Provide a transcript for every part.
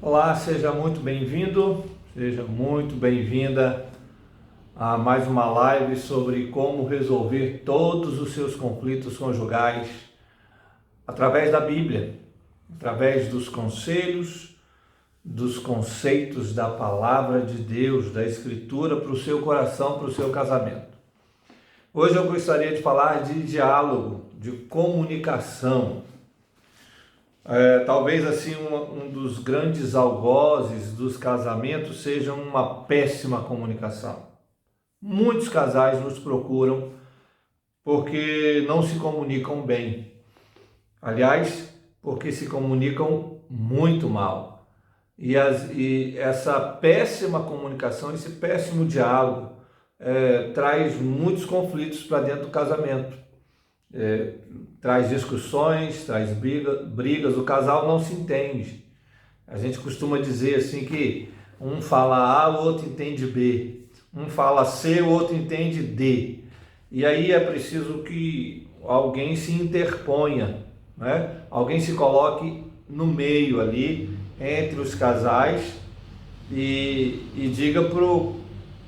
Olá, seja muito bem-vindo, seja muito bem-vinda a mais uma live sobre como resolver todos os seus conflitos conjugais através da Bíblia, através dos conselhos, dos conceitos da palavra de Deus, da Escritura para o seu coração, para o seu casamento. Hoje eu gostaria de falar de diálogo, de comunicação. Talvez assim um dos grandes algozes dos casamentos seja uma péssima comunicação. Muitos casais nos procuram porque não se comunicam bem. Aliás, porque se comunicam muito mal. E essa péssima comunicação, esse péssimo diálogo, traz muitos conflitos para dentro do casamento. Traz discussões, traz brigas, o casal não se entende. A gente costuma dizer assim que um fala A, o outro entende B. Um fala C, o outro entende D. E aí é preciso que alguém se interponha, né? Alguém se coloque no meio ali, entre os casais e diga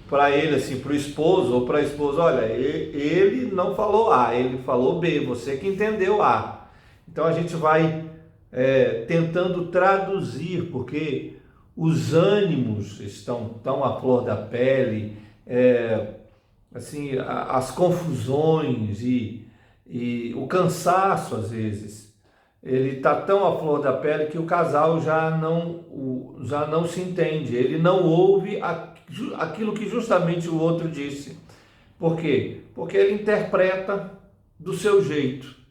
para ele, assim, para o esposo ou para a esposa: olha, ele não falou A, ele falou B, você que entendeu A. Então a gente vai tentando traduzir, porque os ânimos estão tão à flor da pele, assim, as confusões e o cansaço, às vezes, ele está tão à flor da pele que o casal já não se entende, ele não ouve aquilo que justamente o outro disse. Por quê? Porque ele interpreta do seu jeito.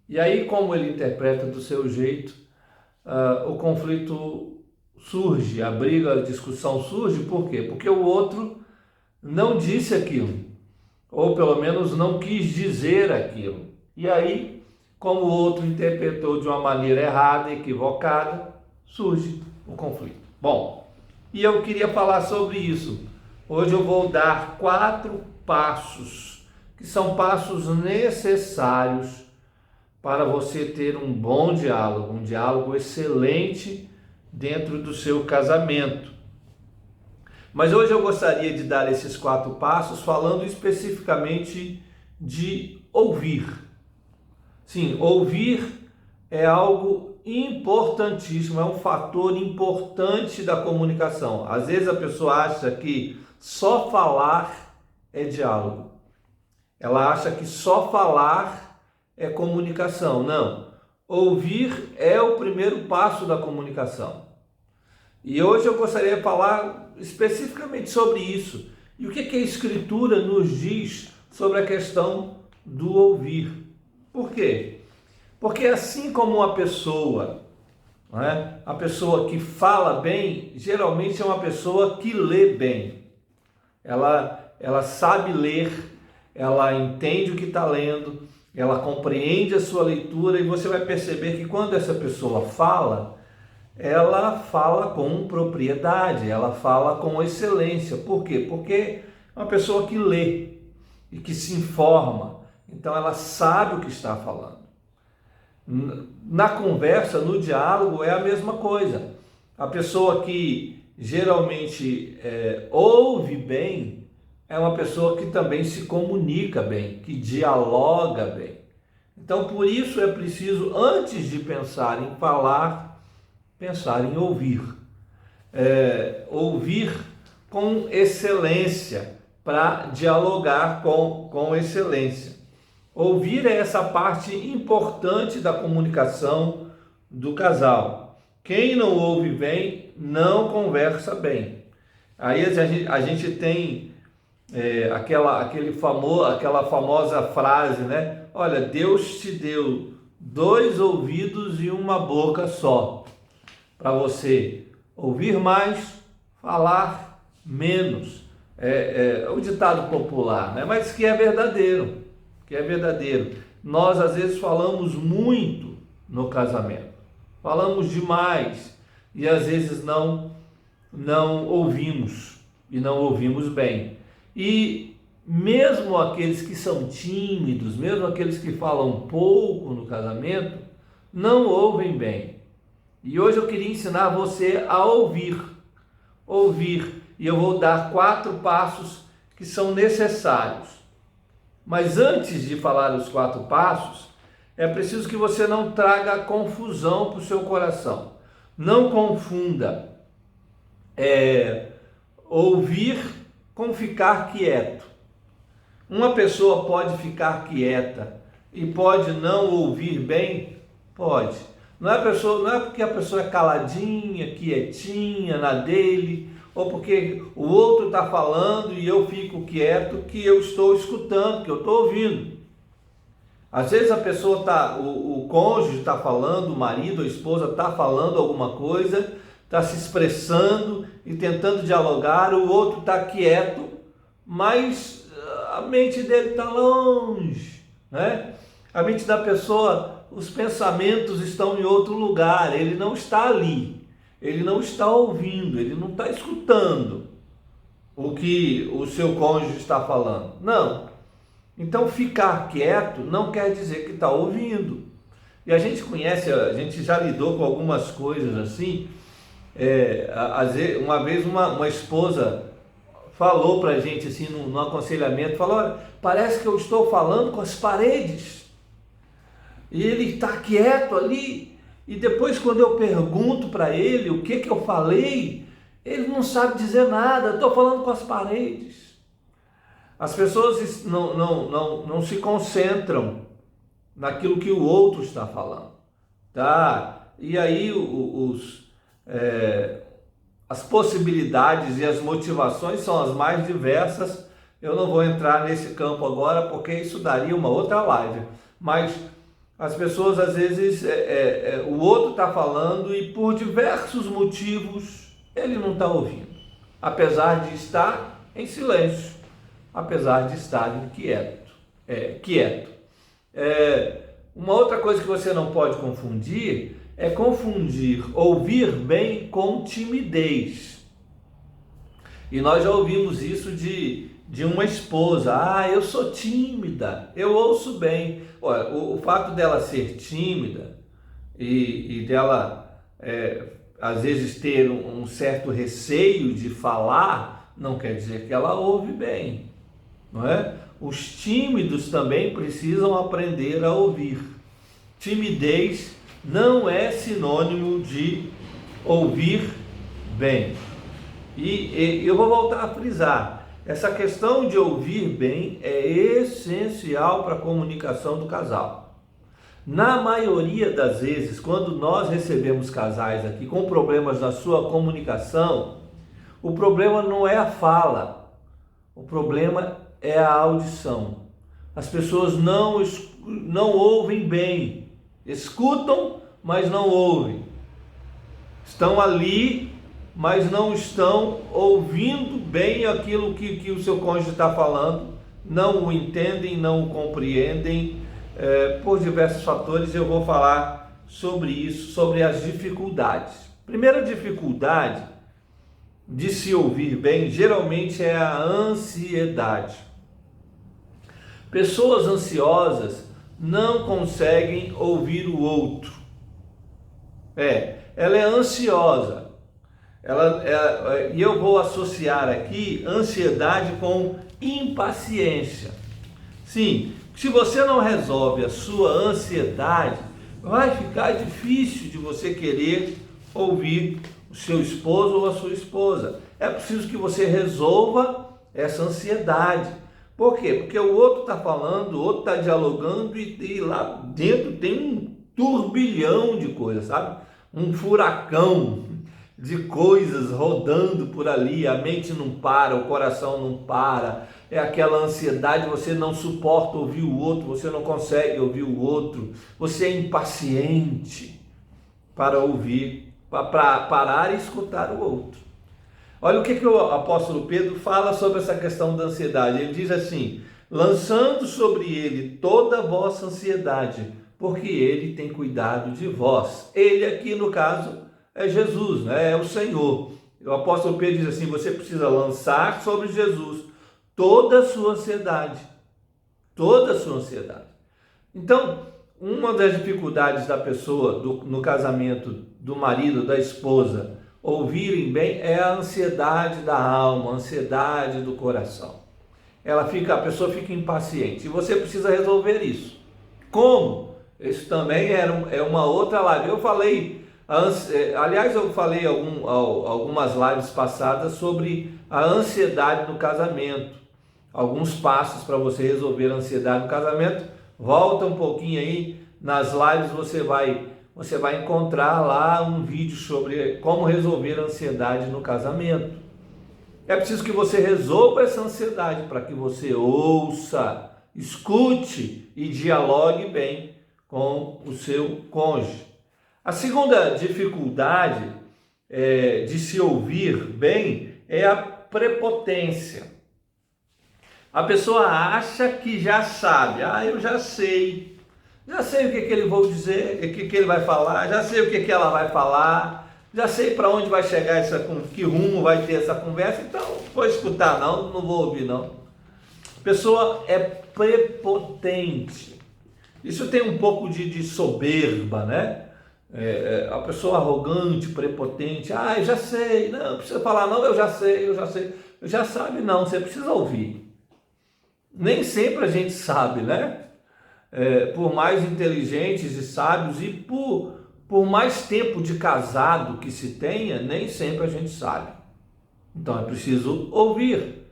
E aí, como ele interpreta do seu jeito, o conflito surge, a briga, a discussão surge. Por quê? Porque o outro não disse aquilo, ou pelo menos não quis dizer aquilo. E aí, como o outro interpretou de uma maneira errada, equivocada, surge o conflito. Bom, e eu queria falar sobre isso. Hoje eu vou dar 4 passos, que são passos necessários para você ter um bom diálogo, um diálogo excelente dentro do seu casamento. Mas hoje eu gostaria de dar esses 4 passos falando especificamente de ouvir. Sim, ouvir é algo importantíssimo, é um fator importante da comunicação. Às vezes a pessoa acha que só falar é diálogo. Ela acha que só falar é comunicação. Não. Ouvir é o primeiro passo da comunicação. E hoje eu gostaria de falar especificamente sobre isso. E o que a Escritura nos diz sobre a questão do ouvir? Por quê? Porque assim como uma pessoa, né, a pessoa que fala bem, geralmente é uma pessoa que lê bem. Ela sabe ler, ela entende o que está lendo, ela compreende a sua leitura, e você vai perceber que quando essa pessoa fala, ela fala com propriedade, ela fala com excelência. Por quê? Porque é uma pessoa que lê e que se informa, então ela sabe o que está falando. Na conversa, no diálogo, é a mesma coisa. A pessoa que geralmente ouve bem é uma pessoa que também se comunica bem, que dialoga bem. Então, por isso é preciso, antes de pensar em falar, pensar em ouvir. Ouvir com excelência, para dialogar com excelência. Ouvir é essa parte importante da comunicação do casal. Quem não ouve bem, não conversa bem. Aí a gente tem aquela famosa frase, né? Olha, Deus te deu 2 ouvidos e uma boca só, para você ouvir mais, falar menos. É o ditado popular, né? Mas que é verdadeiro. Nós às vezes falamos muito no casamento, falamos demais e às vezes não ouvimos e não ouvimos bem. E mesmo aqueles que são tímidos, mesmo aqueles que falam pouco no casamento, não ouvem bem. E hoje eu queria ensinar você a ouvir. Ouvir. E eu vou dar 4 passos que são necessários. Mas antes de falar os 4 passos, é preciso que você não traga confusão para o seu coração. Não confunda ouvir com ficar quieto. Uma pessoa pode ficar quieta e pode não ouvir bem? Pode. Não é porque a pessoa é caladinha, quietinha, na dele, ou porque o outro está falando e eu fico quieto, que eu estou escutando, que eu estou ouvindo. Às vezes a pessoa o cônjuge está falando, o marido, a esposa está falando alguma coisa, está se expressando e tentando dialogar, o outro está quieto, mas a mente dele está longe, né? A mente da pessoa, os pensamentos estão em outro lugar, ele não está ali, ele não está ouvindo, ele não está escutando o que o seu cônjuge está falando. Não. Então ficar quieto não quer dizer que está ouvindo. E a gente conhece, a gente já lidou com algumas coisas assim. Uma vez uma esposa falou para a gente assim no aconselhamento, falou: olha, parece que eu estou falando com as paredes. E ele está quieto ali, e depois quando eu pergunto para ele o que eu falei, ele não sabe dizer nada, eu estou falando com as paredes. As pessoas não se concentram naquilo que o outro está falando, tá? E aí as possibilidades e as motivações são as mais diversas. Eu não vou entrar nesse campo agora, porque isso daria uma outra live, mas as pessoas às vezes, o outro está falando e por diversos motivos ele não está ouvindo, apesar de estar em silêncio, apesar de estar quieto. Uma outra coisa que você não pode confundir é confundir ouvir bem com timidez. E nós já ouvimos isso de uma esposa: eu sou tímida, eu ouço bem. Olha, o fato dela ser tímida e dela às vezes ter um certo receio de falar, não quer dizer que ela ouve bem, não é? Os tímidos também precisam aprender a ouvir. Timidez não é sinônimo de ouvir bem. E eu vou voltar a frisar: essa questão de ouvir bem é essencial para a comunicação do casal. Na maioria das vezes, quando nós recebemos casais aqui com problemas na sua comunicação, o problema não é a fala, o problema é a audição. As pessoas não ouvem bem, escutam, mas não ouvem. Estão ali, mas não estão ouvindo bem aquilo que o seu cônjuge está falando, não o entendem, não o compreendem, por diversos fatores. Eu vou falar sobre isso, sobre as dificuldades. Primeira dificuldade de se ouvir bem, geralmente, é a ansiedade. Pessoas ansiosas não conseguem ouvir o outro. Ela é ansiosa. E eu vou associar aqui ansiedade com impaciência. Sim, se você não resolve a sua ansiedade, vai ficar difícil de você querer ouvir o seu esposo ou a sua esposa. É preciso que você resolva essa ansiedade. Por quê? Porque o outro está falando, o outro está dialogando e lá dentro tem um turbilhão de coisas, sabe? Um furacão de coisas rodando por ali, a mente não para, o coração não para, é aquela ansiedade, você não suporta ouvir o outro, você não consegue ouvir o outro, você é impaciente para ouvir, para parar e escutar o outro. Olha o que o apóstolo Pedro fala sobre essa questão da ansiedade. Ele diz assim: lançando sobre ele toda a vossa ansiedade, porque ele tem cuidado de vós. Ele aqui, no caso, é Jesus, né? É o Senhor. O apóstolo Pedro diz assim: você precisa lançar sobre Jesus toda a sua ansiedade. Toda a sua ansiedade. Então, uma das dificuldades da pessoa no casamento, do marido, da esposa, ouvirem bem, é a ansiedade da alma, a ansiedade do coração. A pessoa fica impaciente e você precisa resolver isso. Como? Isso também é uma outra live. Eu falei, aliás, eu falei algumas lives passadas sobre a ansiedade no casamento. Alguns passos para você resolver a ansiedade no casamento. Volta um pouquinho aí, nas lives você vai encontrar lá um vídeo sobre como resolver a ansiedade no casamento. É preciso que você resolva essa ansiedade para que você ouça, escute e dialogue bem com o seu cônjuge. A segunda dificuldade de se ouvir bem é a prepotência. A pessoa acha que já sabe, eu já sei o que ele vai dizer, o que ele vai falar, já sei o que ela vai falar, já sei para onde vai chegar que rumo vai ter essa conversa, então vou escutar não vou ouvir não. A pessoa é prepotente. Isso tem um pouco de soberba, né? A pessoa arrogante, prepotente, eu já sei, não precisa falar não, eu já sei, já sabe não, você precisa ouvir. Nem sempre a gente sabe, né? Por mais inteligentes e sábios e por mais tempo de casado que se tenha, nem sempre a gente sabe. Então é preciso ouvir.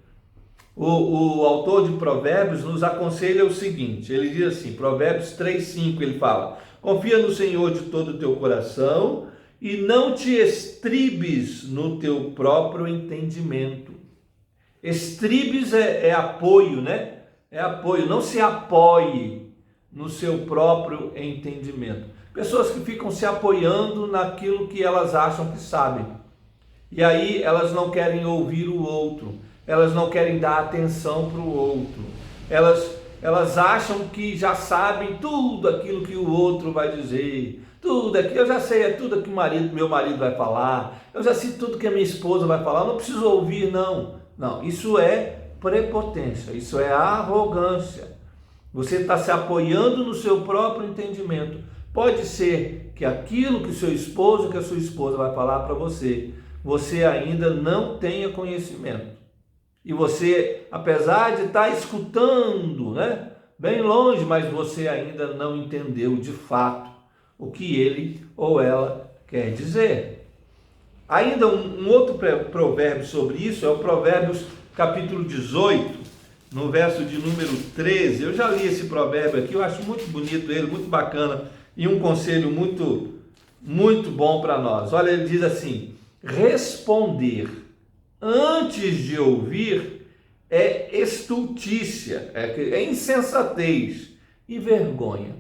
O autor de Provérbios nos aconselha o seguinte, ele diz assim, Provérbios 3:5, ele fala: confia no Senhor de todo o teu coração e não te estribes no teu próprio entendimento. Estribes é apoio, né? É apoio, não se apoie no seu próprio entendimento. Pessoas que ficam se apoiando naquilo que elas acham que sabem. E aí elas não querem ouvir o outro, elas não querem dar atenção para o outro. Elas acham que já sabem tudo aquilo que o outro vai dizer. Tudo aquilo, eu já sei, é tudo que meu marido vai falar. Eu já sei tudo que a minha esposa vai falar, eu não preciso ouvir não. Não, isso é prepotência, isso é arrogância. Você está se apoiando no seu próprio entendimento. Pode ser que aquilo que seu esposo, que a sua esposa vai falar para você ainda não tenha conhecimento. E você, apesar de estar escutando, né, bem longe, mas você ainda não entendeu de fato o que ele ou ela quer dizer. Ainda um outro provérbio sobre isso é o Provérbios capítulo 18, no verso de número 13. Eu já li esse provérbio aqui, eu acho muito bonito ele, muito bacana, e um conselho muito, muito bom para nós. Olha, ele diz assim: responder antes de ouvir é estultícia, é insensatez e vergonha.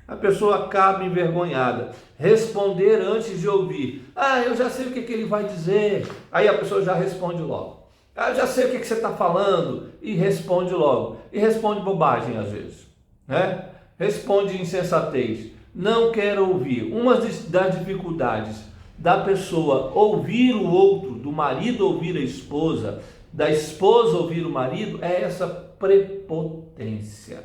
A pessoa acaba envergonhada. Responder antes de ouvir. Eu já sei o que ele vai dizer. Aí a pessoa já responde logo. Eu já sei o que você está falando. E responde logo. E responde bobagem às vezes, né? Responde insensatez. Não quer ouvir. Uma das dificuldades da pessoa ouvir o outro, do marido ouvir a esposa, da esposa ouvir o marido, é essa prepotência,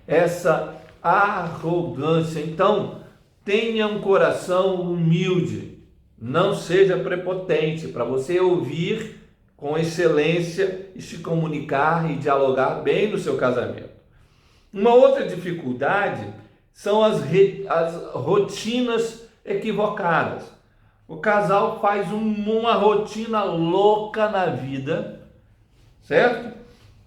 essa arrogância. Então, tenha um coração humilde, não seja prepotente, para você ouvir com excelência e se comunicar e dialogar bem no seu casamento. Uma outra dificuldade são as rotinas equivocadas. O casal faz uma rotina louca na vida, certo?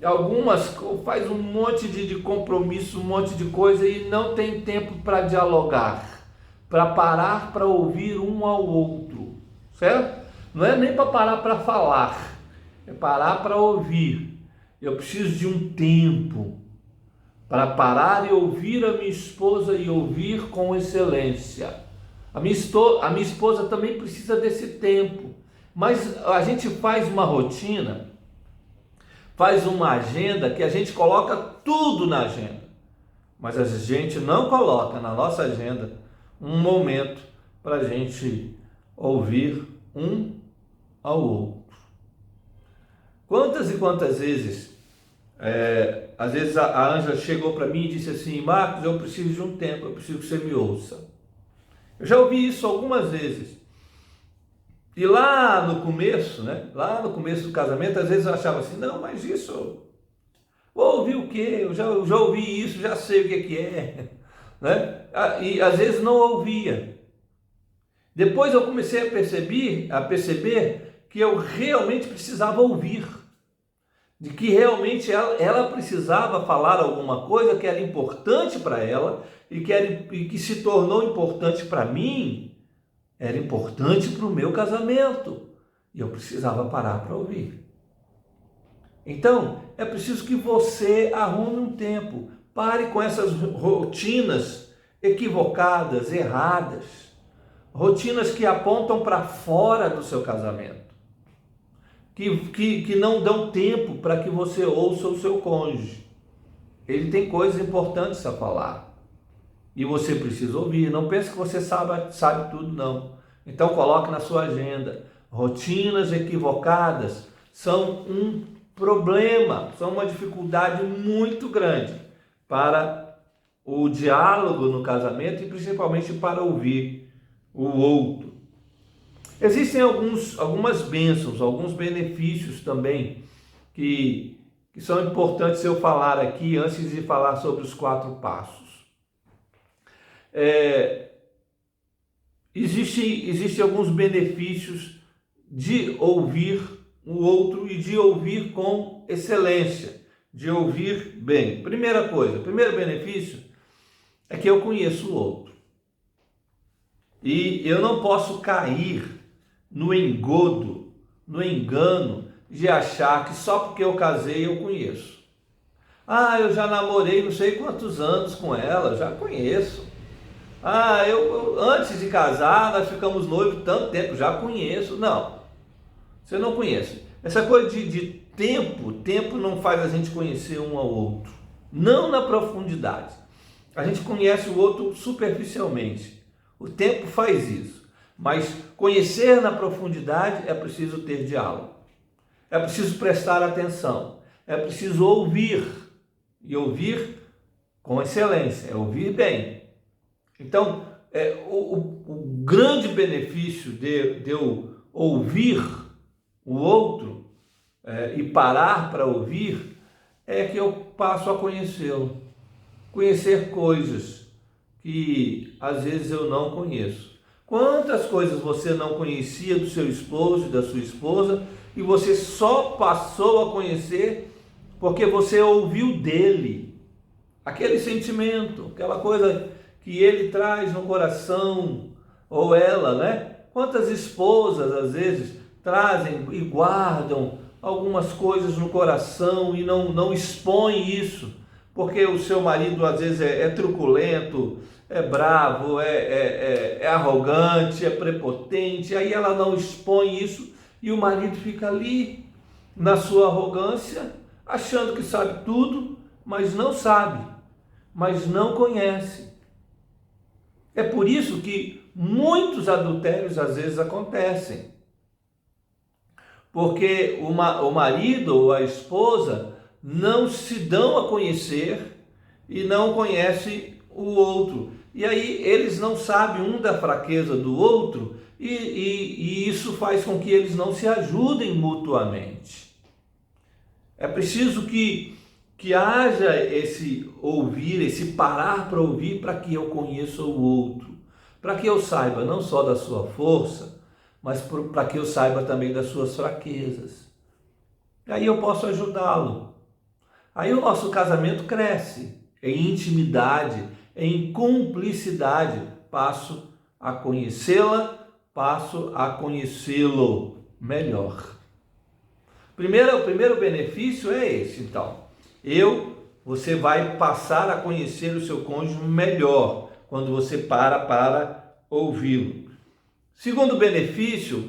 Algumas faz um monte de compromisso, um monte de coisa e não tem tempo para dialogar, para parar para ouvir um ao outro, certo? Não é nem para parar para falar, é parar para ouvir. Eu preciso de um tempo para parar e ouvir a minha esposa e ouvir com excelência. A minha esposa também precisa desse tempo, mas a gente faz uma rotina, faz uma agenda que a gente coloca tudo na agenda, mas a gente não coloca na nossa agenda um momento para a gente ouvir um ao outro. Quantas e quantas vezes às vezes a Ângela chegou para mim e disse assim: Marcos, eu preciso de um tempo, eu preciso que você me ouça. Eu já ouvi isso algumas vezes. E lá no começo, né? Lá no começo do casamento, às vezes eu achava assim: não, mas isso, vou ouvir o quê? Eu já ouvi isso, já sei o que é, né? E às vezes não ouvia. Depois eu comecei a perceber que eu realmente precisava ouvir, de que realmente ela precisava falar alguma coisa que era importante para ela e que se tornou importante para mim, era importante para o meu casamento, e eu precisava parar para ouvir. Então, é preciso que você arrume um tempo, pare com essas rotinas equivocadas, erradas, rotinas que apontam para fora do seu casamento, que não dão tempo para que você ouça o seu cônjuge. Ele tem coisas importantes a falar e você precisa ouvir. Não pense que você sabe tudo, não. Então coloque na sua agenda. Rotinas equivocadas são um problema, são uma dificuldade muito grande para o diálogo no casamento e principalmente para ouvir o outro. Existem algumas bênçãos, alguns benefícios também que são importantes eu falar aqui antes de falar sobre os 4 passos. Existem alguns benefícios de ouvir o outro e de ouvir com excelência, de ouvir bem. Primeira coisa, primeiro benefício é que eu conheço o outro. E eu não posso cair no engodo, no engano de achar que só porque eu casei eu conheço. Ah, eu já namorei não sei quantos anos com ela, já conheço. Ah, eu antes de casar nós ficamos noivos tanto tempo, já conheço. Não, você não conhece. Essa coisa de tempo não faz a gente conhecer um ao outro. Não na profundidade. A gente conhece o outro superficialmente. O tempo faz isso. Mas conhecer na profundidade é preciso ter diálogo. É preciso prestar atenção. É preciso ouvir. E ouvir com excelência. É ouvir bem. Então, o grande benefício de eu ouvir o outro e parar para ouvir é que eu passo a conhecê-lo. Conhecer coisas que às vezes eu não conheço. Quantas coisas você não conhecia do seu esposo e da sua esposa e você só passou a conhecer porque você ouviu dele aquele sentimento, aquela coisa que ele traz no coração, ou ela, né? Quantas esposas às vezes trazem e guardam algumas coisas no coração e não expõem isso, porque o seu marido às vezes é truculento, é bravo, é arrogante, é prepotente, aí ela não expõe isso e o marido fica ali na sua arrogância, achando que sabe tudo, mas não sabe, mas não conhece. É por isso que muitos adultérios às vezes acontecem, porque o marido ou a esposa não se dão a conhecer e não conhecem o outro. E aí eles não sabem um da fraqueza do outro e isso faz com que eles não se ajudem mutuamente. É preciso que haja esse ouvir, esse parar para ouvir, para que eu conheça o outro, para que eu saiba não só da sua força, mas para que eu saiba também das suas fraquezas. Aí eu posso ajudá-lo. Aí o nosso casamento cresce em intimidade, em cumplicidade. Passo a conhecê-la, passo a conhecê-lo melhor. O primeiro benefício é esse, então. Você vai passar a conhecer o seu cônjuge melhor quando você para ouvi-lo. Segundo benefício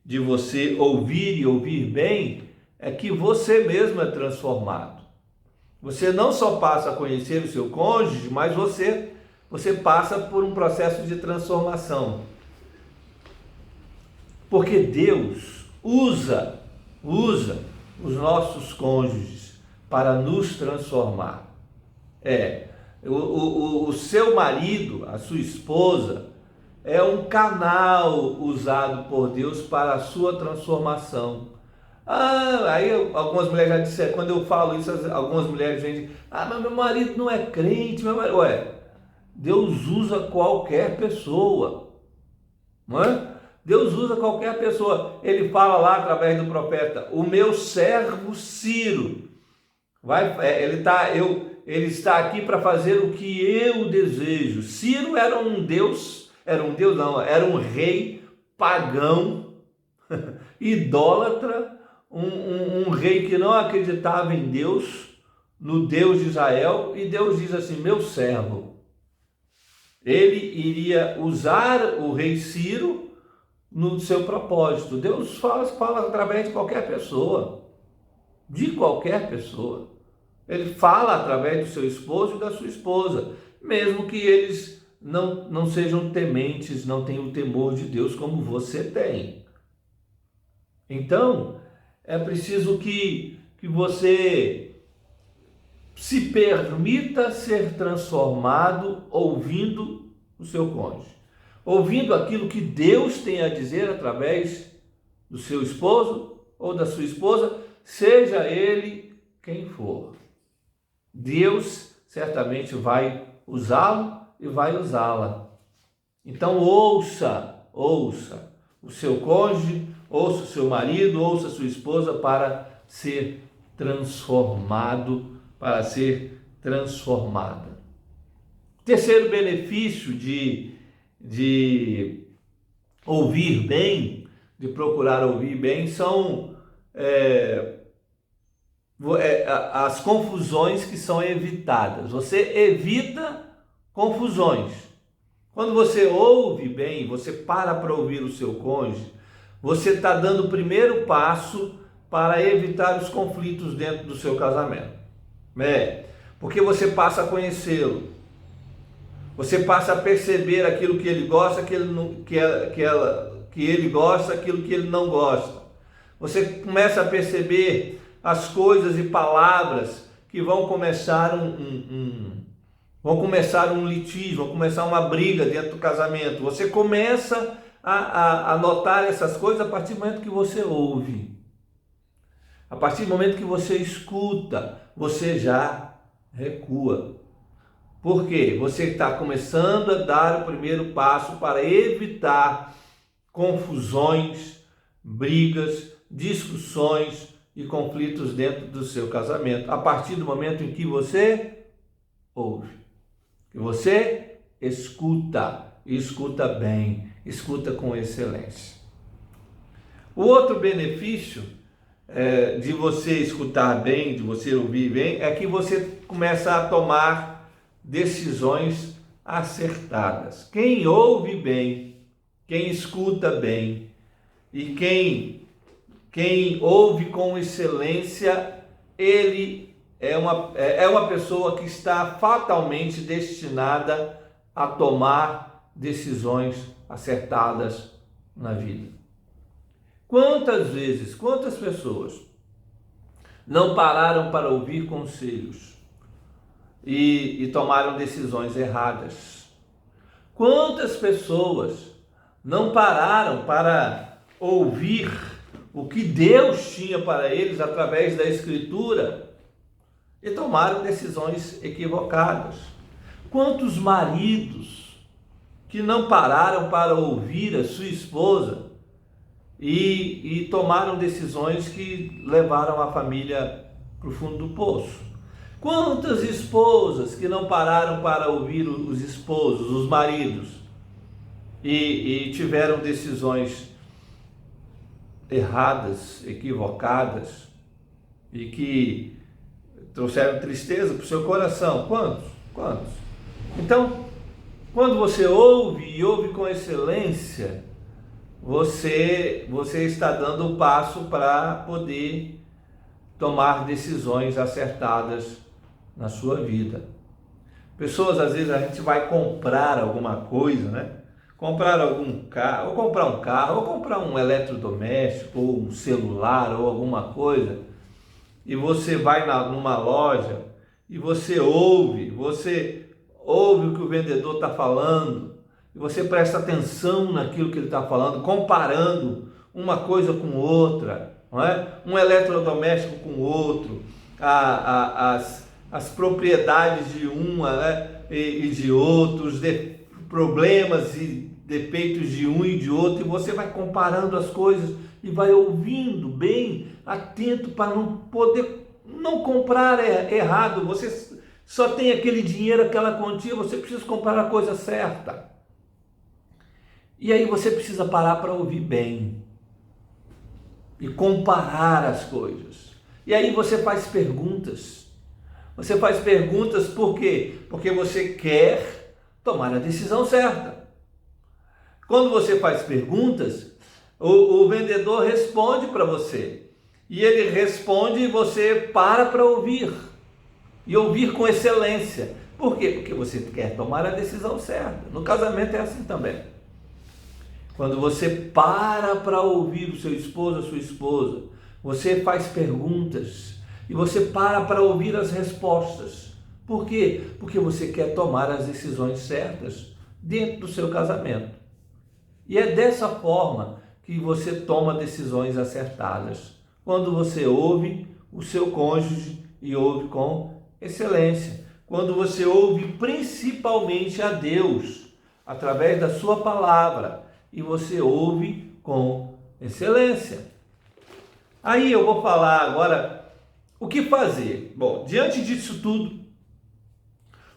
de você ouvir e ouvir bem é que você mesmo é transformado. Você não só passa a conhecer o seu cônjuge, mas você passa por um processo de transformação. Porque Deus usa os nossos cônjuges para nos transformar. O seu marido, a sua esposa, é um canal usado por Deus para a sua transformação. Aí algumas mulheres já disseram, quando eu falo isso, algumas mulheres dizem, mas meu marido não é crente, meu marido... Deus usa qualquer pessoa, não é? Deus usa qualquer pessoa. Ele fala lá através do profeta, o meu servo Ciro, ele está aqui para fazer o que eu desejo. Ciro era um rei pagão, idólatra, um rei que não acreditava em Deus, no Deus de Israel, e Deus diz assim, meu servo. Ele iria usar o rei Ciro no seu propósito. Deus fala através de qualquer pessoa, Ele fala através do seu esposo e da sua esposa, mesmo que eles não sejam tementes, não tenham o temor de Deus como você tem. Então, é preciso que você se permita ser transformado ouvindo o seu cônjuge, ouvindo aquilo que Deus tem a dizer através do seu esposo ou da sua esposa, seja ele quem for. Deus certamente vai usá-lo e vai usá-la. Então ouça o seu cônjuge, ouça o seu marido, ouça a sua esposa para ser transformado, para ser transformada. Terceiro benefício de ouvir bem, de procurar ouvir bem, são as confusões que são evitadas. Você evita confusões. Quando você ouve bem, você para ouvir o seu cônjuge, você está dando o primeiro passo para evitar os conflitos dentro do seu casamento. Porque você passa a conhecê-lo, você passa a perceber aquilo que ele gosta, que ele gosta, aquilo que ele não gosta. Você começa a perceber as coisas e palavras que vão começar um litígio, vão começar uma briga dentro do casamento. Você começa a notar essas coisas a partir do momento que você ouve. A partir do momento que você escuta, você já recua. Por quê? Você está começando a dar o primeiro passo para evitar confusões, brigas, discussões e conflitos dentro do seu casamento. A partir do momento em que você ouve, que você escuta, e escuta bem, escuta com excelência. O outro benefício de você escutar bem, de você ouvir bem, é que você começa a tomar decisões acertadas. Quem ouve bem, quem escuta bem e quem ouve com excelência, ele é uma pessoa que está fatalmente destinada a tomar decisões acertadas na vida. Quantas pessoas não pararam para ouvir conselhos e tomaram decisões erradas? Quantas pessoas não pararam para ouvir o que Deus tinha para eles através da Escritura e tomaram decisões equivocadas? Quantos maridos que não pararam para ouvir a sua esposa e tomaram decisões que levaram a família para o fundo do poço? Quantas esposas que não pararam para ouvir os esposos, os maridos, e tiveram decisões erradas, equivocadas, e que trouxeram tristeza para o seu coração? Quantos? Então, quando você ouve e ouve com excelência, você está dando o passo para poder tomar decisões acertadas na sua vida. Pessoas, às vezes, a gente vai comprar alguma coisa, né? Comprar algum carro, ou comprar um eletrodoméstico, ou um celular, ou alguma coisa. e você vai numa loja e você ouve o que o vendedor está falando, e você presta atenção naquilo que ele está falando, comparando uma coisa com outra, não é? Um eletrodoméstico com o outro, as propriedades de uma, né, e de outros, problemas e defeitos de um e de outro, e você vai comparando as coisas e vai ouvindo bem, atento para não comprar errado. Você só tem aquele dinheiro, aquela quantia, você precisa comprar a coisa certa. E aí você precisa parar para ouvir bem e comparar as coisas. E aí você faz perguntas. Você faz perguntas por quê? Porque você quer tomar a decisão certa. Quando você faz perguntas, o vendedor responde para você. E ele responde e você para ouvir. E ouvir com excelência. Por quê? Porque você quer tomar a decisão certa. No casamento é assim também. Quando você para ouvir o seu esposo, a sua esposa, você faz perguntas e você para ouvir as respostas. Por quê? Porque você quer tomar as decisões certas dentro do seu casamento. E é dessa forma que você toma decisões acertadas. Quando você ouve o seu cônjuge e ouve com excelência. Quando você ouve principalmente a Deus, através da sua palavra, e você ouve com excelência. Aí eu vou falar agora o que fazer. Bom, diante disso tudo,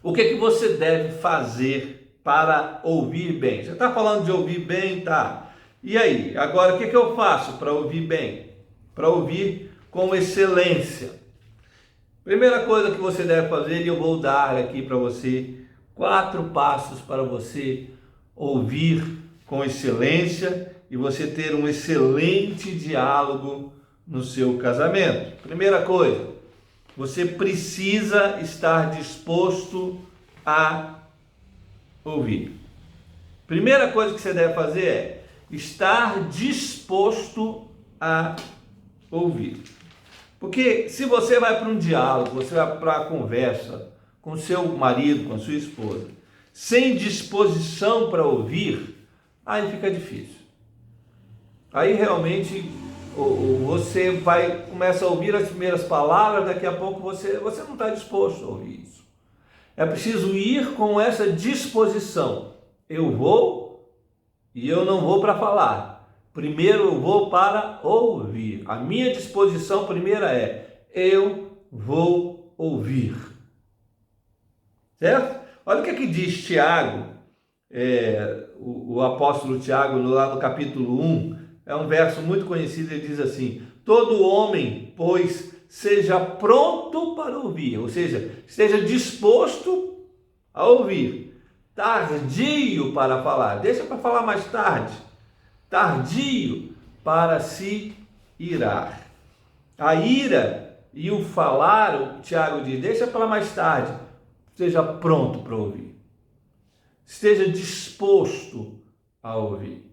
o que você deve fazer para ouvir bem? Já está falando de ouvir bem, tá? E aí, agora o que eu faço para ouvir bem? Para ouvir com excelência. Primeira coisa que você deve fazer, e eu vou dar aqui para você 4 passos para você ouvir com excelência e você ter um excelente diálogo no seu casamento. Primeira coisa, você precisa estar disposto a ouvir. Primeira coisa que você deve fazer é estar disposto a ouvir. Porque se você vai para um diálogo, você vai para a conversa com seu marido, com a sua esposa, sem disposição para ouvir, aí fica difícil. Aí realmente você começa a ouvir as primeiras palavras, daqui a pouco você não está disposto a ouvir isso. É preciso ir com essa disposição. Eu vou e eu não vou para falar. Primeiro eu vou para ouvir. A minha disposição primeira é: eu vou ouvir. Certo? Olha o que diz Tiago, o apóstolo Tiago, lá no capítulo 1, é um verso muito conhecido, ele diz assim: todo homem, pois, seja pronto para ouvir, ou seja, esteja disposto a ouvir, tardio para falar, deixa para falar mais tarde, tardio para se irar. A ira e o falar, o Tiago diz, deixa para mais tarde, esteja pronto para ouvir, esteja disposto a ouvir.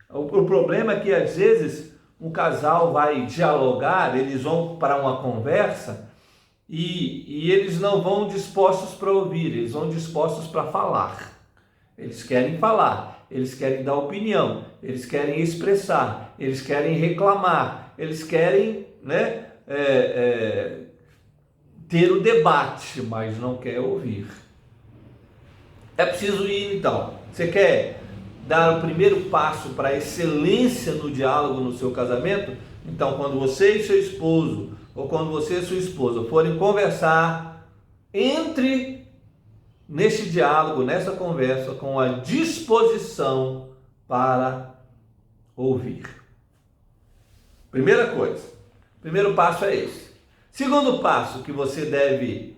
O problema é que às vezes um casal vai dialogar, eles vão para uma conversa e eles não vão dispostos para ouvir, eles vão dispostos para falar. Eles querem falar, eles querem dar opinião, eles querem expressar, eles querem reclamar, eles querem, ter o debate, mas não quer ouvir. É preciso ir então. Você quer dar o primeiro passo para a excelência no diálogo no seu casamento? Então, quando você e seu esposo, ou quando você e sua esposa forem conversar, entre neste diálogo, nessa conversa, com a disposição para ouvir. Primeira coisa, primeiro passo é esse. Segundo passo que você deve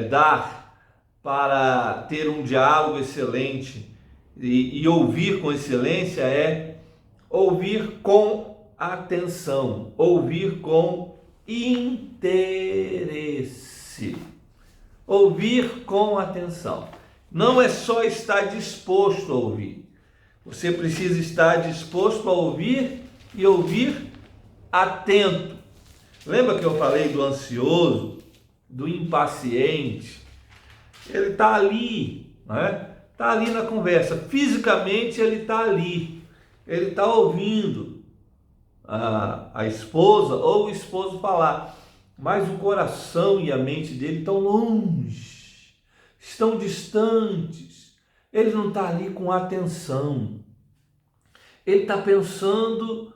dar para ter um diálogo excelente e ouvir com excelência é ouvir com atenção, ouvir com interesse. Ouvir com atenção. Não é só estar disposto a ouvir. Você precisa estar disposto a ouvir e ouvir atento. Lembra que eu falei do ansioso, do impaciente? Ele está ali, né? Está ali na conversa. Fisicamente ele está ali. Ele está ouvindo a esposa ou o esposo falar. Mas o coração e a mente dele estão longe, estão distantes. Ele não está ali com atenção. Ele está pensando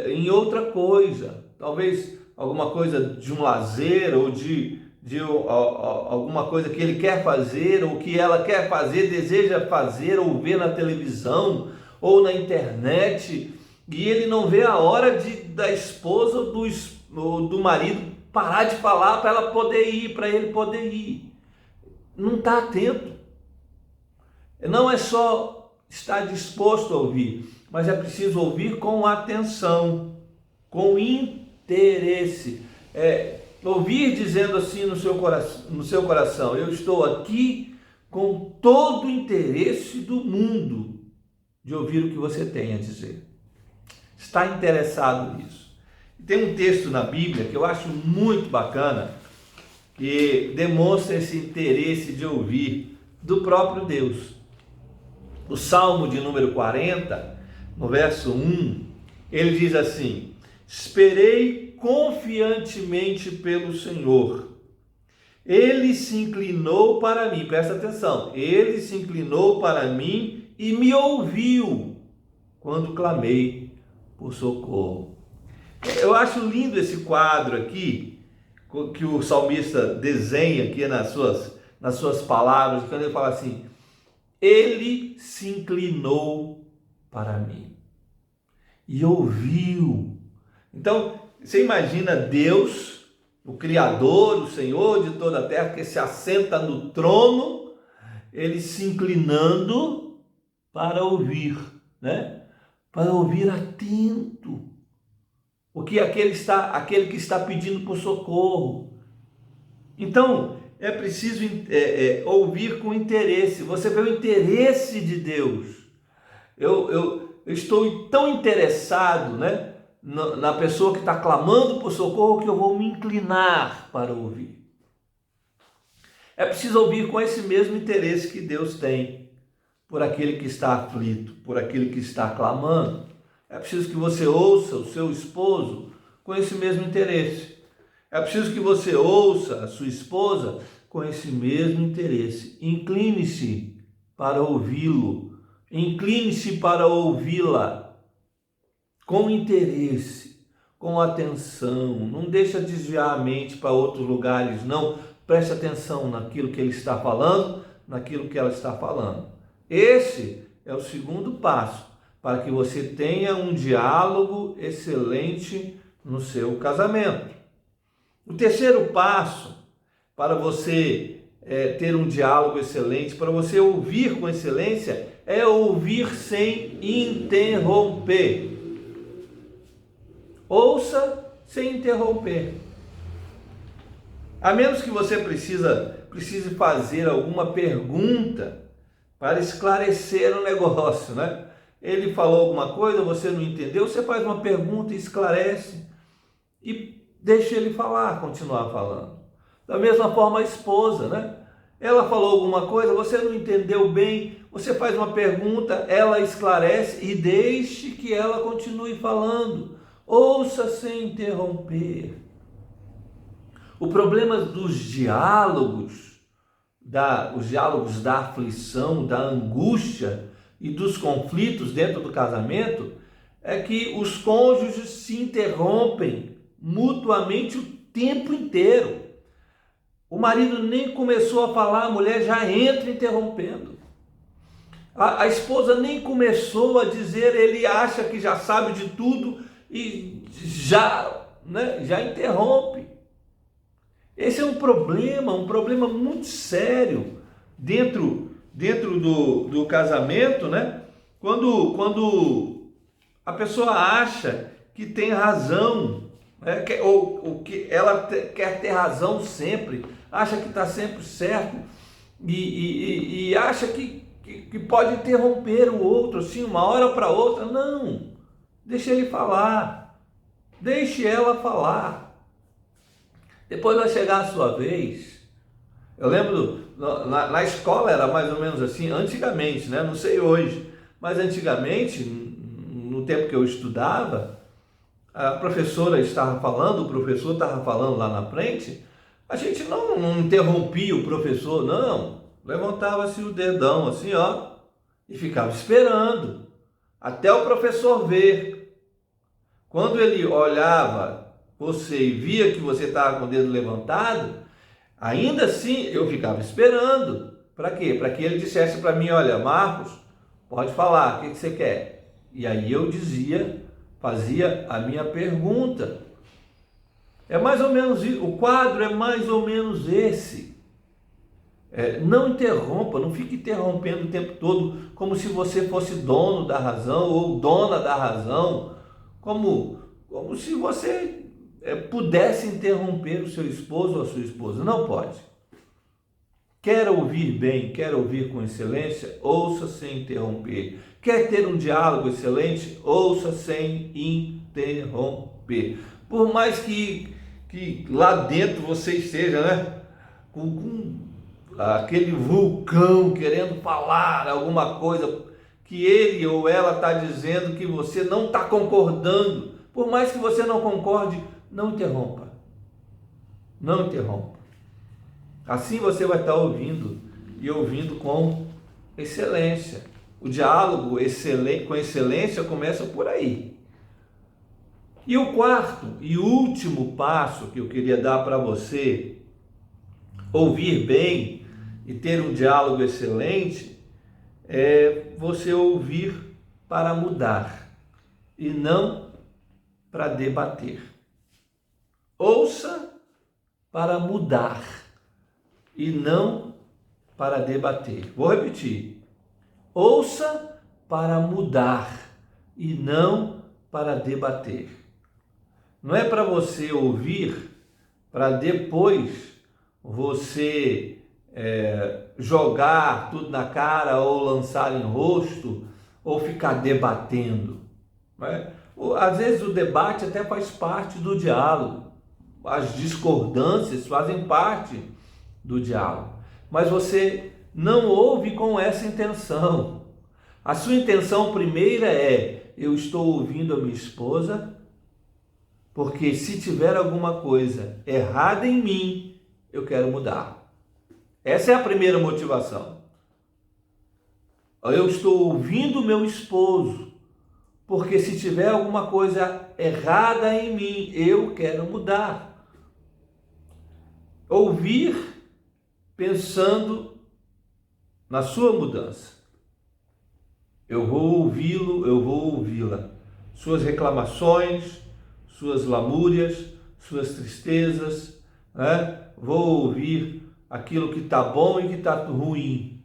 em outra coisa. Talvez alguma coisa de um lazer ou de alguma coisa que ele quer fazer ou que ela quer fazer, deseja fazer ou ver na televisão ou na internet, e ele não vê a hora da esposa ou do marido parar de falar para ela poder ir, para ele poder ir. Não está atento. Não é só estar disposto a ouvir, mas é preciso ouvir com atenção, com interesse. Ouvir dizendo assim no seu coração: eu estou aqui com todo o interesse do mundo de ouvir o que você tem a dizer. Está interessado nisso. Tem um texto na Bíblia que eu acho muito bacana, que demonstra esse interesse de ouvir do próprio Deus. O Salmo de número 40, no verso 1, ele diz assim: esperei confiantemente pelo Senhor. Ele se inclinou para mim, presta atenção, ele se inclinou para mim e me ouviu quando clamei por socorro. Eu acho lindo esse quadro aqui, que o salmista desenha aqui nas suas palavras, quando ele fala assim: ele se inclinou para mim e ouviu. Então, você imagina Deus, o Criador, o Senhor de toda a terra, que se assenta no trono, ele se inclinando para ouvir, né? Para ouvir atento o que aquele que está pedindo por socorro. Então, é preciso ouvir com interesse. Você vê o interesse de Deus. Eu estou tão interessado, né, na pessoa que está clamando por socorro, que eu vou me inclinar para ouvir. É preciso ouvir com esse mesmo interesse que Deus tem por aquele que está aflito, por aquele que está clamando. É preciso que você ouça o seu esposo com esse mesmo interesse. É preciso que você ouça a sua esposa com esse mesmo interesse. Incline-se para ouvi-lo. Incline-se para ouvi-la com interesse, com atenção. Não deixa desviar a mente para outros lugares, não. Preste atenção naquilo que ele está falando, naquilo que ela está falando. Esse é o segundo passo para que você tenha um diálogo excelente no seu casamento. O terceiro passo para você ter um diálogo excelente, para você ouvir com excelência, é ouvir sem interromper. Ouça sem interromper. A menos que você precise fazer alguma pergunta para esclarecer o negócio, né? Ele falou alguma coisa, você não entendeu, você faz uma pergunta e esclarece e deixa ele falar, continuar falando. Da mesma forma a esposa, né? Ela falou alguma coisa, você não entendeu bem, você faz uma pergunta, ela esclarece e deixe que ela continue falando. Ouça sem interromper. O problema dos diálogos, os diálogos da aflição, da angústia e dos conflitos dentro do casamento, é que os cônjuges se interrompem mutuamente o tempo inteiro. O marido nem começou a falar, a mulher já entra interrompendo. A esposa nem começou a dizer, ele acha que já sabe de tudo e já interrompe. Esse é um problema muito sério dentro do casamento, né? Quando a pessoa acha que tem razão, né? ou que ela quer ter razão sempre, acha que está sempre certo e acha que pode interromper o outro, assim, uma hora para outra. Não, deixe ele falar, deixe ela falar. Depois vai chegar a sua vez. Eu lembro, na escola era mais ou menos assim, antigamente, né? Não sei hoje, mas antigamente, no tempo que eu estudava, a professora estava falando, o professor estava falando lá na frente, a gente não interrompia o professor, não. Levantava-se o dedão assim, ó, e ficava esperando até o professor ver. Quando ele olhava você e via que você estava com o dedo levantado, ainda assim eu ficava esperando. Para quê? Para que ele dissesse para mim, olha, Marcos, pode falar, o que você quer? E aí eu dizia, fazia a minha pergunta. É mais ou menos isso, o quadro é mais ou menos esse. Não interrompa, não fique interrompendo o tempo todo como se você fosse dono da razão ou dona da razão, como se você pudesse interromper o seu esposo ou a sua esposa. Não pode. Quer ouvir bem, quer ouvir com excelência, ouça sem interromper. Quer ter um diálogo excelente, ouça sem interromper. Por mais que lá dentro você esteja, né, com aquele vulcão querendo falar alguma coisa que ele ou ela está dizendo que você não está concordando, por mais que você não concorde, não interrompa. Não interrompa. Assim você vai estar ouvindo e ouvindo com excelência. O diálogo com excelência começa por aí. E o quarto e último passo que eu queria dar para você ouvir bem e ter um diálogo excelente é você ouvir para mudar e não para debater. Ouça para mudar e não para debater. Vou repetir. Ouça para mudar e não para debater. Não é para você ouvir para depois você jogar tudo na cara ou lançar em rosto ou ficar debatendo. Né? Às vezes o debate até faz parte do diálogo. As discordâncias fazem parte do diálogo. Mas você não ouve com essa intenção. A sua intenção primeira é: eu estou ouvindo a minha esposa, porque se tiver alguma coisa errada em mim, eu quero mudar. Essa é a primeira motivação. Eu estou ouvindo meu esposo, porque se tiver alguma coisa errada em mim, eu quero mudar. Ouvir pensando na sua mudança. Eu vou ouvi-lo, eu vou ouvi-la. Suas reclamações, suas lamúrias, suas tristezas, né? Vou ouvir aquilo que está bom e que está ruim.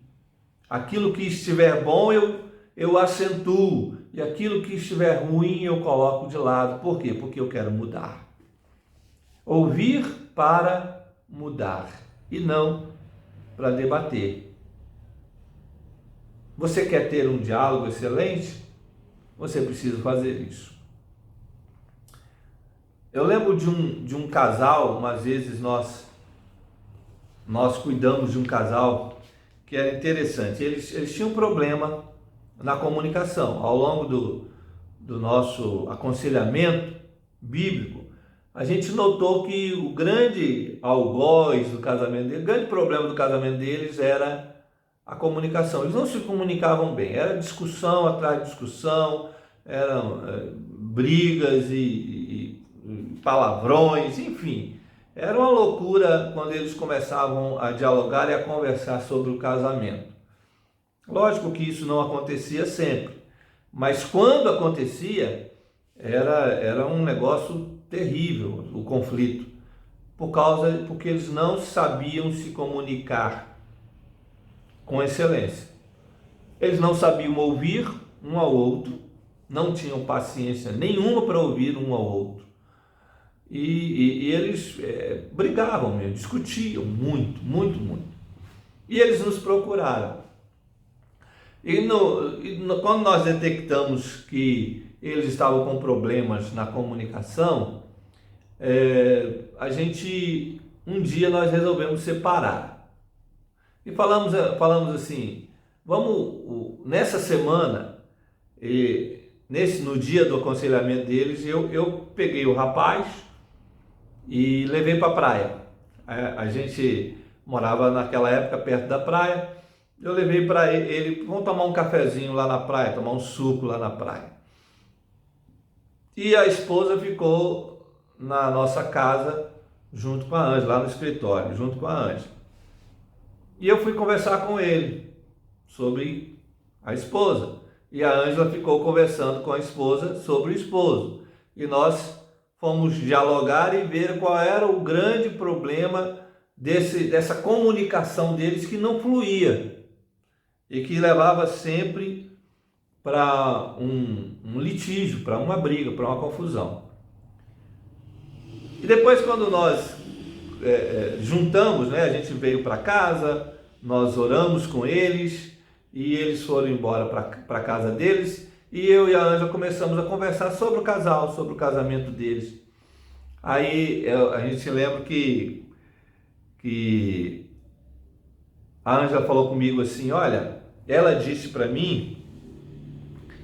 Aquilo que estiver bom eu acentuo, e aquilo que estiver ruim eu coloco de lado. Por quê? Porque eu quero mudar. Ouvir para mudar e não para debater. Você quer ter um diálogo excelente? Você precisa fazer isso. Eu lembro de um casal, umas vezes nós cuidamos de um casal que era interessante. Eles tinham um problema na comunicação. Ao longo do nosso aconselhamento bíblico, a gente notou que o grande algoz do casamento deles, o grande problema do casamento deles era a comunicação. Eles não se comunicavam bem, era discussão atrás de discussão, eram brigas e palavrões, enfim. Era uma loucura quando eles começavam a dialogar e a conversar sobre o casamento. Lógico que isso não acontecia sempre, mas quando acontecia, era um negócio terrível o conflito, porque eles não sabiam se comunicar com excelência. Eles não sabiam ouvir um ao outro, não tinham paciência nenhuma para ouvir um ao outro. E eles brigavam mesmo, discutiam muito, muito, muito. E eles nos procuraram. Quando nós detectamos que eles estavam com problemas na comunicação, um dia nós resolvemos separar. E falamos assim, nessa semana, no dia do aconselhamento deles, eu peguei o rapaz e levei para a praia. A gente morava naquela época perto da praia. Eu levei para ele, vamos tomar um cafezinho lá na praia, tomar um suco lá na praia. E a esposa ficou na nossa casa junto com a Ângela, lá no escritório, junto com a Ângela. E eu fui conversar com ele sobre a esposa. E a Ângela ficou conversando com a esposa sobre o esposo. E nós fomos dialogar e ver qual era o grande problema dessa comunicação deles que não fluía e que levava sempre para um litígio, para uma briga, para uma confusão. E depois, quando nós juntamos, né, a gente veio para casa, nós oramos com eles e eles foram embora para a casa deles, e eu e a Ângela começamos a conversar sobre o casal, sobre o casamento deles. Aí a gente lembra que a Ângela falou comigo assim, olha, ela disse para mim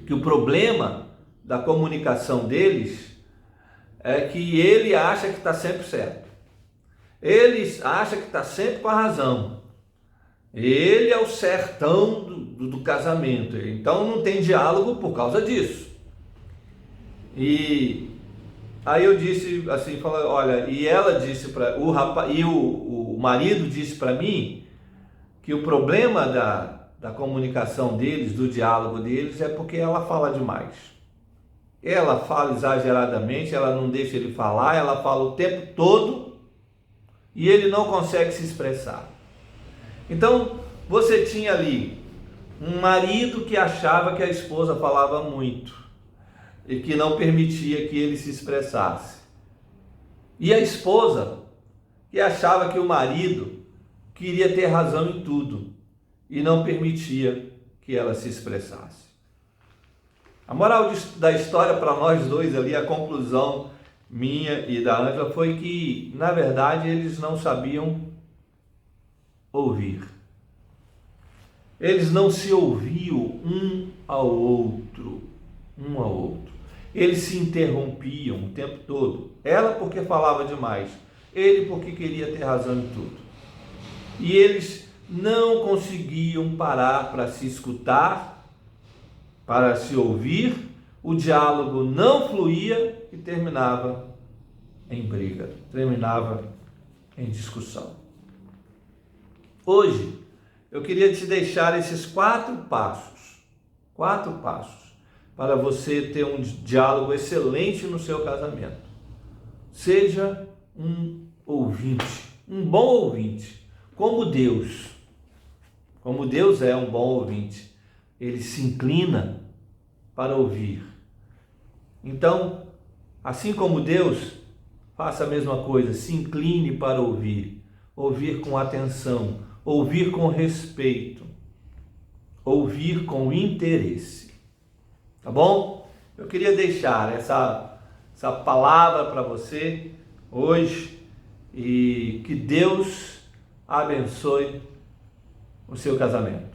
que o problema da comunicação deles é que ele acha que está sempre certo. Ele acha que está sempre com a razão. Ele é o certão do casamento. Então não tem diálogo por causa disso. E aí eu disse assim, falei, olha, e ela disse para o rapaz, e o marido disse para mim que o problema da comunicação deles, do diálogo deles, é porque ela fala demais. Ela fala exageradamente, ela não deixa ele falar, ela fala o tempo todo e ele não consegue se expressar. Então, você tinha ali um marido que achava que a esposa falava muito e que não permitia que ele se expressasse. E a esposa que achava que o marido queria ter razão em tudo e não permitia que ela se expressasse. A moral da história para nós dois ali, a conclusão minha e da Ângela foi que, na verdade, eles não sabiam ouvir. Eles não se ouviam um ao outro. Eles se interrompiam o tempo todo. Ela porque falava demais, ele porque queria ter razão em tudo. E eles não conseguiam parar para se escutar, para se ouvir, o diálogo não fluía e terminava em briga, terminava em discussão. Hoje, eu queria te deixar esses 4 passos para você ter um diálogo excelente no seu casamento. Seja um ouvinte, um bom ouvinte, como Deus é um bom ouvinte. Ele se inclina para ouvir. Então, assim como Deus, faça a mesma coisa, se incline para ouvir com atenção, ouvir com respeito, ouvir com interesse. Tá bom? Eu queria deixar essa palavra para você hoje e que Deus abençoe o seu casamento.